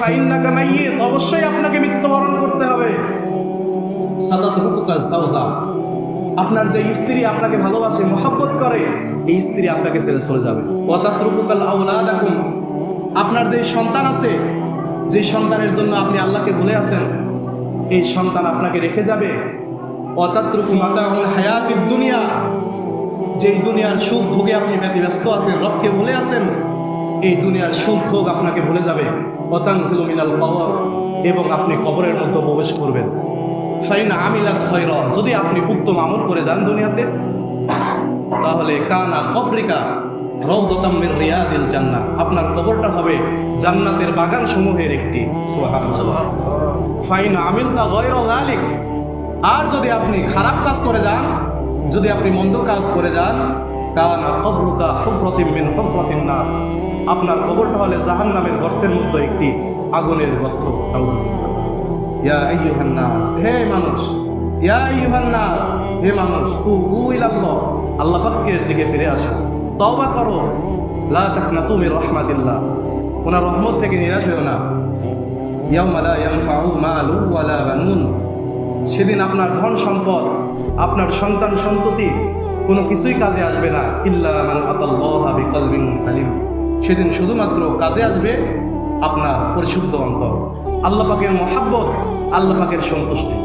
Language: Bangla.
ফাইন্নাকা মাইয়িত, অবশ্যই আপনাকে মৃত্যুবরণ করতে হবে। সাতাতরুকুকা যাওজা, আপনার যে স্ত্রী আপনাকে ভালোবাসে, মহব্বত করে, এই স্ত্রী আপনাকে ছেড়ে চলে যাবে। ওয়াতাতরুকুকাল আওলাদাকুম, আপনার যে সন্তান আছে, যে সন্তানের জন্য আপনি আল্লাহকে ভুলে আছেন, এই সন্তান আপনাকে রেখে যাবে। ওয়াতাতরুকু মাতাউল হায়াতিদ দুনিয়া, যেই দুনিয়ার সুখ ভোগে আপনি ব্যতিব্যস্ত আছেন, রবকে ভুলে আছেন, এই দুনিয়ার সুখ ভোগ আপনাকে ভুলে যাবে। ওয়াতানজিলু মিনাল কবর, এবং আপনি কবরের মধ্যে প্রবেশ করবেন। ফাইন আমিলাত খায়রা, যদি আপনি উত্তম আমল করে যান দুনিয়াতে, তাহলে কানা কফরিকা রাউদাতাম মির রিয়াদিল জান্নাহ, আপনার কবরটা হবে জান্নাতের বাগান সমূহের একটি। সুবহানাল্লাহ। ফাইন আমিলতা গায়রা যালিক, আর যদি আপনি খারাপ কাজ করে যান, যদি আপনি মন্দ কাজ করে যান, কানা কবরুকা হুফরাতিন মিন হুফরাতিন নার, আপনার কবরটা হলে জাহান্নামের গর্তের মধ্যে একটি আগুনের গর্ত। নাউজুবিল্লাহ। ইয়া আইয়ুহান নাস, হে মানুষ, ইয়া আইয়ুহান নাস, হে মানুষ, তুবু ইলাল্লাহ, আল্লাহ পাকের দিকে ফিরে আসো, তওবা করো। লা তাকনাতু মির রাহমাতিল্লাহ, ওনার রহমত থেকে নিরাশ হও না। ইয়াউমা লা ইয়ানফাউ মালু ওয়ালা বানুন, সেদিন আপনার ধন সম্পদ, আপনার সন্তান সন্ততি কোনো কিছুই কাজে আসবে না। ইল্লা মান আতাল্লাহা বিকলবিন সালিম, সেদিন শুধুমাত্র কাজে আসবে আপনার পরিশুদ্ধ অন্তর, আল্লাহ পাকের মহাব্বত, আল্লাহ পাকের সন্তুষ্টি।